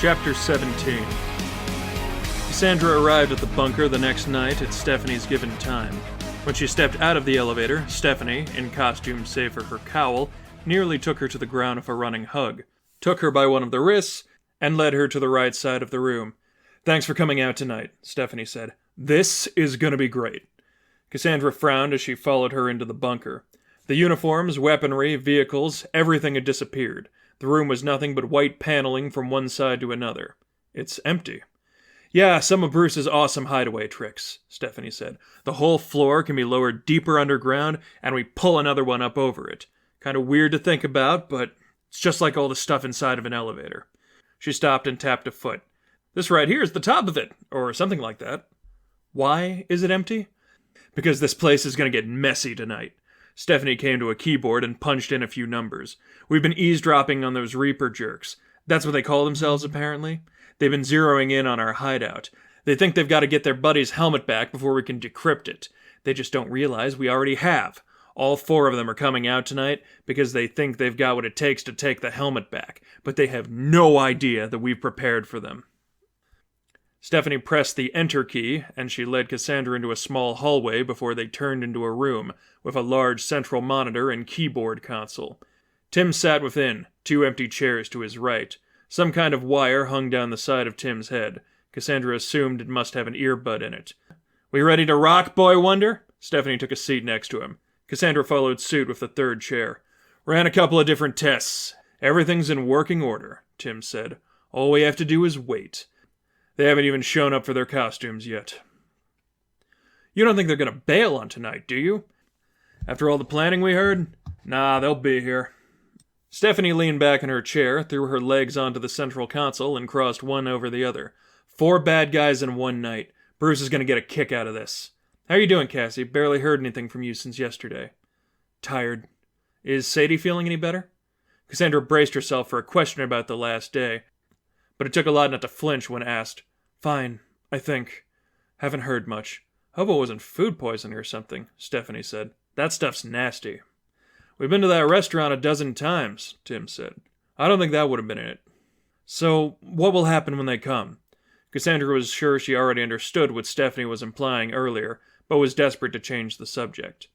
Chapter 17. Cassandra arrived at the bunker the next night at Stephanie's given time. When she stepped out of the elevator, Stephanie, in costume save for her cowl, nearly took her to the ground with a running hug, took her by one of the wrists, and led her to the right side of the room. "Thanks for coming out tonight," Stephanie said. "This is gonna be great." Cassandra frowned as she followed her into the bunker. The uniforms, weaponry, vehicles, everything had disappeared. The room was nothing but white paneling from one side to another. It's empty. "Yeah, some of Bruce's awesome hideaway tricks," Stephanie said. "The whole floor can be lowered deeper underground, and we pull another one up over it. Kind of weird to think about, but it's just like all the stuff inside of an elevator." She stopped and tapped a foot. "This right here is the top of it," or something like that. "Why is it empty?" "Because this place is going to get messy tonight." Stephanie came to a keyboard and punched in a few numbers. "We've been eavesdropping on those Reaper jerks. That's what they call themselves, apparently. They've been zeroing in on our hideout. They think they've got to get their buddy's helmet back before we can decrypt it. They just don't realize we already have. All 4 of them are coming out tonight because they think they've got what it takes to take the helmet back, but they have no idea that we've prepared for them." Stephanie pressed the Enter key, and she led Cassandra into a small hallway before they turned into a room, with a large central monitor and keyboard console. Tim sat within, 2 empty chairs to his right. Some kind of wire hung down the side of Tim's head. Cassandra assumed it must have an earbud in it. "We ready to rock, Boy Wonder?" Stephanie took a seat next to him. Cassandra followed suit with the 3rd chair. "Ran a couple of different tests. Everything's in working order," Tim said. "All we have to do is wait. They haven't even shown up for their costumes yet." "You don't think they're going to bail on tonight, do you? After all the planning we heard? Nah, they'll be here." Stephanie leaned back in her chair, threw her legs onto the central console, and crossed one over the other. 4 bad guys in one night. Bruce is going to get a kick out of this. "How you doing, Cassie? Barely heard anything from you since yesterday." "Tired. Is Sadie feeling any better?" Cassandra braced herself for a question about the last day, but it took a lot not to flinch when asked. "Fine, I think. Haven't heard much. Hope it wasn't food poisoning or something," Stephanie said. "That stuff's nasty." "We've been to that restaurant a dozen times," Tim said. "I don't think that would have been in it." "So, what will happen when they come?" Cassandra was sure she already understood what Stephanie was implying earlier, but was desperate to change the subject.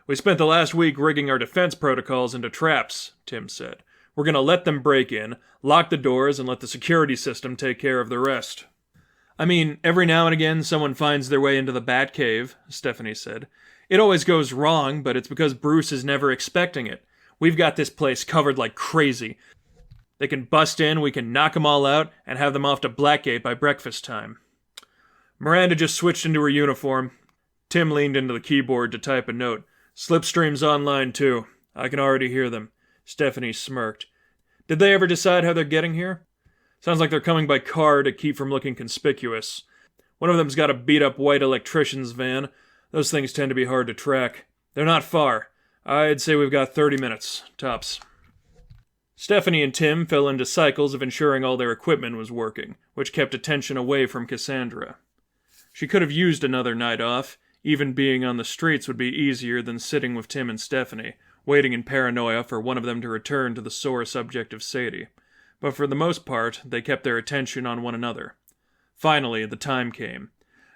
"We spent the last week rigging our defense protocols into traps," Tim said. "We're going to let them break in, lock the doors, and let the security system take care of the rest." "I mean, every now and again someone finds their way into the Batcave," Stephanie said. "It always goes wrong, but it's because Bruce is never expecting it. We've got this place covered like crazy. They can bust in, we can knock them all out, and have them off to Blackgate by breakfast time." Miranda just switched into her uniform. Tim leaned into the keyboard to type a note. "Slipstream's online too. I can already hear them." Stephanie smirked. "Did they ever decide how they're getting here?" "Sounds like they're coming by car to keep from looking conspicuous. One of them's got a beat-up white electrician's van. Those things tend to be hard to track. They're not far. I'd say we've got 30 minutes, tops." Stephanie and Tim fell into cycles of ensuring all their equipment was working, which kept attention away from Cassandra. She could have used another night off. Even being on the streets would be easier than sitting with Tim and Stephanie, waiting in paranoia for one of them to return to the sore subject of Sadie. But for the most part, they kept their attention on one another. Finally, the time came.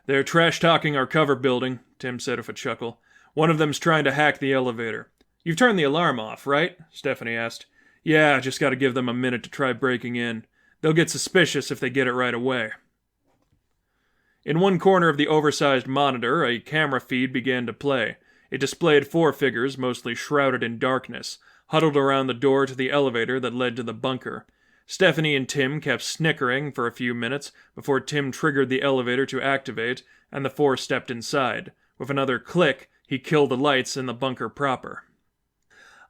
"They're trash-talking our cover building," Tim said with a chuckle. "One of them's trying to hack the elevator." "You've turned the alarm off, right?" Stephanie asked. "Yeah, just gotta give them a minute to try breaking in. They'll get suspicious if they get it right away." In one corner of the oversized monitor, a camera feed began to play. It displayed 4 figures, mostly shrouded in darkness, huddled around the door to the elevator that led to the bunker. Stephanie and Tim kept snickering for a few minutes before Tim triggered the elevator to activate, and the 4 stepped inside. With another click, he killed the lights in the bunker proper.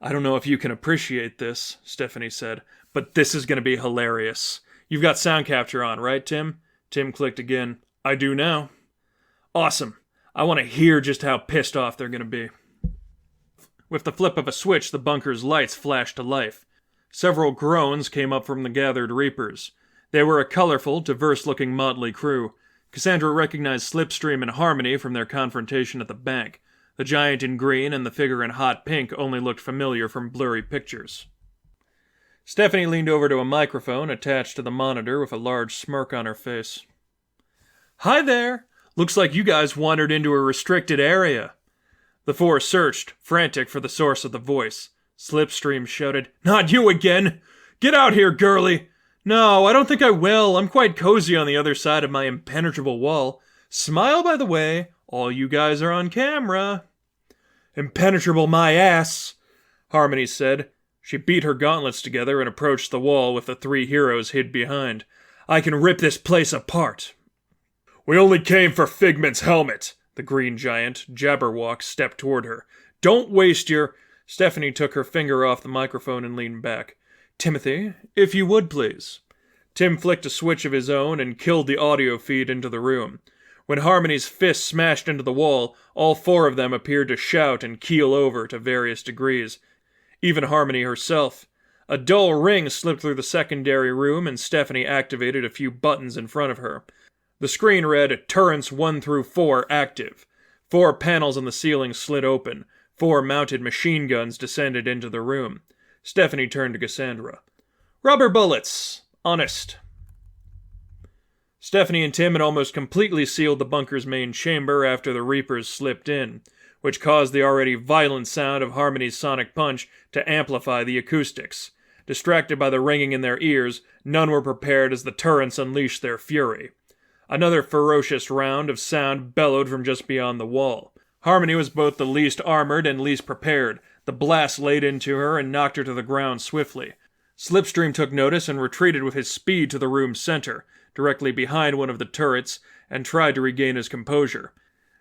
"I don't know if you can appreciate this," Stephanie said, "but this is going to be hilarious. You've got sound capture on, right, Tim?" Tim clicked again. "I do now." "Awesome. I want to hear just how pissed off they're going to be." With the flip of a switch, the bunker's lights flashed to life. Several groans came up from the gathered Reapers. They were a colorful, diverse-looking motley crew. Cassandra recognized Slipstream and Harmony from their confrontation at the bank. The giant in green and the figure in hot pink only looked familiar from blurry pictures. Stephanie leaned over to a microphone attached to the monitor with a large smirk on her face. "Hi there! Looks like you guys wandered into a restricted area." The four searched, frantic for the source of the voice. Slipstream shouted, "Not you again! Get out here, girlie!" "No, I don't think I will. I'm quite cozy on the other side of my impenetrable wall. Smile, by the way. All you guys are on camera." "Impenetrable my ass," Harmony said. She beat her gauntlets together and approached the wall with the three heroes hid behind. "I can rip this place apart." "We only came for Figment's helmet." The green giant, Jabberwock, stepped toward her. "Don't waste your—" Stephanie took her finger off the microphone and leaned back. "Timothy, if you would, please." Tim flicked a switch of his own and killed the audio feed into the room. When Harmony's fist smashed into the wall, all four of them appeared to shout and keel over to various degrees. Even Harmony herself. A dull ring slipped through the secondary room and Stephanie activated a few buttons in front of her. The screen read, "Turrets 1 through 4 active." 4 panels on the ceiling slid open. 4 mounted machine guns descended into the room. Stephanie turned to Cassandra. "Rubber bullets. Honest." Stephanie and Tim had almost completely sealed the bunker's main chamber after the Reapers slipped in, which caused the already violent sound of Harmony's sonic punch to amplify the acoustics. Distracted by the ringing in their ears, none were prepared as the turrets unleashed their fury. Another ferocious round of sound bellowed from just beyond the wall. Harmony was both the least armored and least prepared. The blast laid into her and knocked her to the ground swiftly. Slipstream took notice and retreated with his speed to the room's center, directly behind one of the turrets, and tried to regain his composure.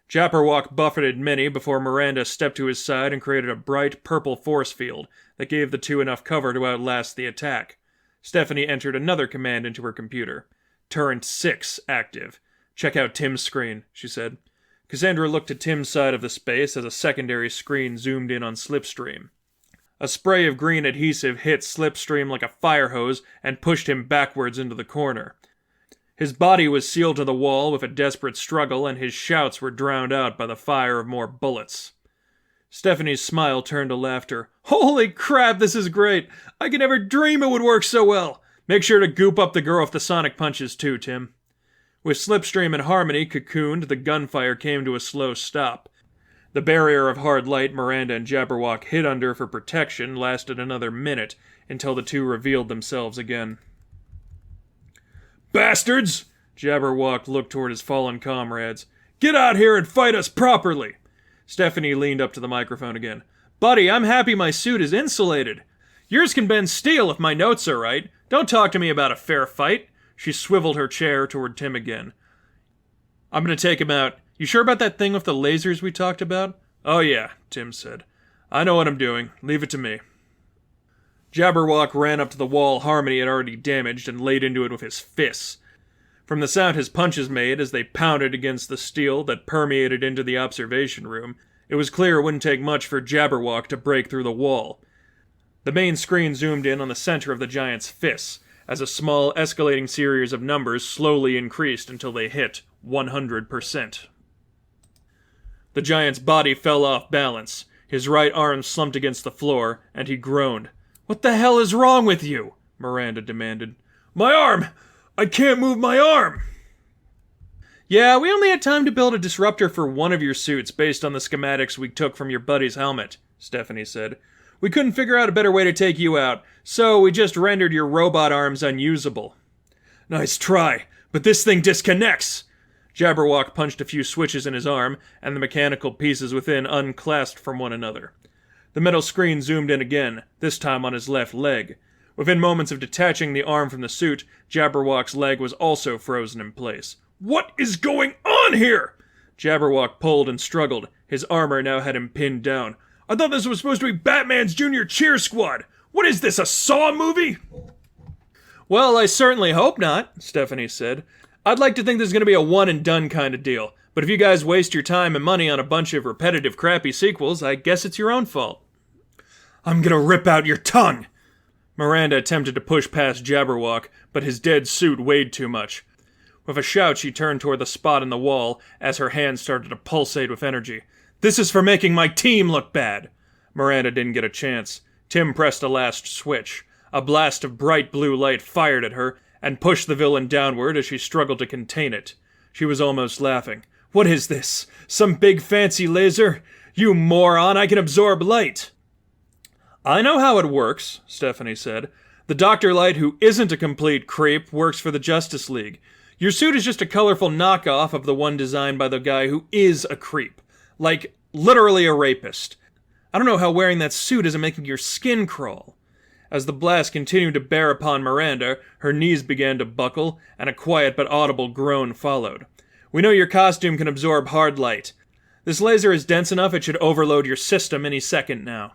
Jabberwock buffeted Minnie before Miranda stepped to his side and created a bright purple force field that gave the two enough cover to outlast the attack. Stephanie entered another command into her computer. "Turret 6 active. Check out Tim's screen," she said. Cassandra looked to Tim's side of the space as a secondary screen zoomed in on Slipstream. A spray of green adhesive hit Slipstream like a fire hose and pushed him backwards into the corner. His body was sealed to the wall with a desperate struggle, and his shouts were drowned out by the fire of more bullets. Stephanie's smile turned to laughter. "Holy crap, this is great! I could never dream it would work so well! Make sure to goop up the girl with the sonic punches too, Tim." With Slipstream and Harmony cocooned, the gunfire came to a slow stop. The barrier of hard light Miranda and Jabberwock hid under for protection lasted another minute, until the two revealed themselves again. "Bastards!" Jabberwock looked toward his fallen comrades. "Get out here and fight us properly!" Stephanie leaned up to the microphone again. "Buddy, I'm happy my suit is insulated. Yours can bend steel if my notes are right. Don't talk to me about a fair fight." She swiveled her chair toward Tim again. "I'm gonna take him out. You sure about that thing with the lasers we talked about?" "Oh yeah," Tim said. "I know what I'm doing. Leave it to me." Jabberwock ran up to the wall Harmony had already damaged and laid into it with his fists. From the sound his punches made as they pounded against the steel that permeated into the observation room, it was clear it wouldn't take much for Jabberwock to break through the wall. The main screen zoomed in on the center of the giant's fists, as a small escalating series of numbers slowly increased until they hit 100%. The giant's body fell off balance. His right arm slumped against the floor, and he groaned. "What the hell is wrong with you?" Miranda demanded. "My arm! I can't move my arm!" "Yeah, we only had time to build a disruptor for one of your suits based on the schematics we took from your buddy's helmet," Stephanie said. "We couldn't figure out a better way to take you out, so we just rendered your robot arms unusable." "Nice try, but this thing disconnects!" Jabberwock punched a few switches in his arm, and the mechanical pieces within unclasped from one another. The metal screen zoomed in again, this time on his left leg. Within moments of detaching the arm from the suit, Jabberwock's leg was also frozen in place. "What is going on here?" Jabberwock pulled and struggled. His armor now had him pinned down. "I thought this was supposed to be Batman's Junior Cheer Squad! What is this, a Saw movie?" "Well, I certainly hope not," Stephanie said. "I'd like to think this is going to be a one-and-done kind of deal. But if you guys waste your time and money on a bunch of repetitive crappy sequels, I guess it's your own fault." "I'm gonna rip out your tongue!" Miranda attempted to push past Jabberwock, but his dead suit weighed too much. With a shout, she turned toward the spot in the wall as her hands started to pulsate with energy. "This is for making my team look bad!" Miranda didn't get a chance. Tim pressed a last switch. A blast of bright blue light fired at her and pushed the villain downward as she struggled to contain it. She was almost laughing. "What is this? Some big fancy laser? You moron, I can absorb light!" "I know how it works," Stephanie said. "The Dr. Light who isn't a complete creep works for the Justice League. Your suit is just a colorful knockoff of the one designed by the guy who is a creep. Like, literally a rapist. I don't know how wearing that suit isn't making your skin crawl." As the blast continued to bear upon Miranda, her knees began to buckle, and a quiet but audible groan followed. "We know your costume can absorb hard light. This laser is dense enough it should overload your system any second now."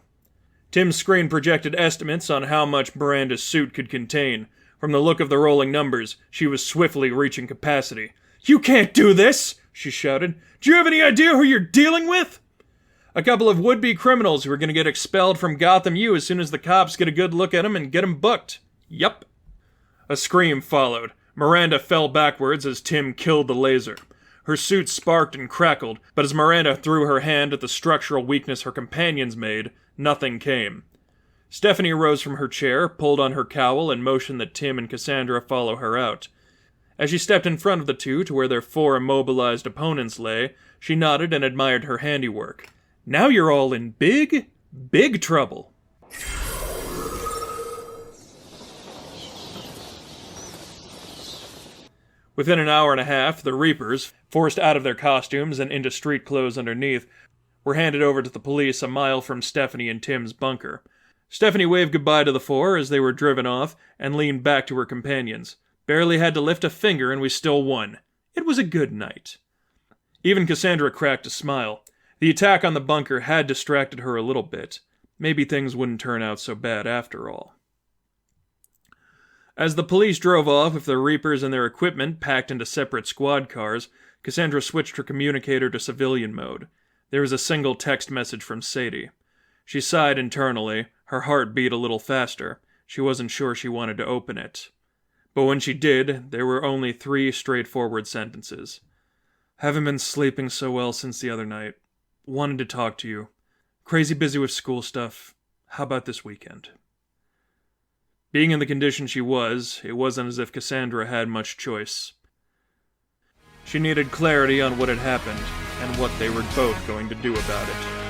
Tim's screen projected estimates on how much Miranda's suit could contain. From the look of the rolling numbers, she was swiftly reaching capacity. "You can't do this!" she shouted. "Do you have any idea who you're dealing with?" "A couple of would-be criminals who are going to get expelled from Gotham U as soon as the cops get a good look at them and get them booked. Yup." A scream followed. Miranda fell backwards as Tim killed the laser. Her suit sparked and crackled, but as Miranda threw her hand at the structural weakness her companions made, nothing came. Stephanie rose from her chair, pulled on her cowl, and motioned that Tim and Cassandra follow her out. As she stepped in front of the two to where their 4 immobilized opponents lay, she nodded and admired her handiwork. "Now you're all in big, big trouble." Within an hour and a half, the Reapers, forced out of their costumes and into street clothes underneath, were handed over to the police a mile from Stephanie and Tim's bunker. Stephanie waved goodbye to the 4 as they were driven off and leaned back to her companions. "Barely had to lift a finger and we still won. It was a good night." Even Cassandra cracked a smile. The attack on the bunker had distracted her a little bit. Maybe things wouldn't turn out so bad after all. As the police drove off with the Reapers and their equipment packed into separate squad cars, Cassandra switched her communicator to civilian mode. There was a single text message from Sadie. She sighed internally. Her heart beat a little faster. She wasn't sure she wanted to open it. But when she did, there were only 3 straightforward sentences. "Haven't been sleeping so well since the other night. Wanted to talk to you. Crazy busy with school stuff. How about this weekend?" Being in the condition she was, it wasn't as if Cassandra had much choice. She needed clarity on what had happened, and what they were both going to do about it.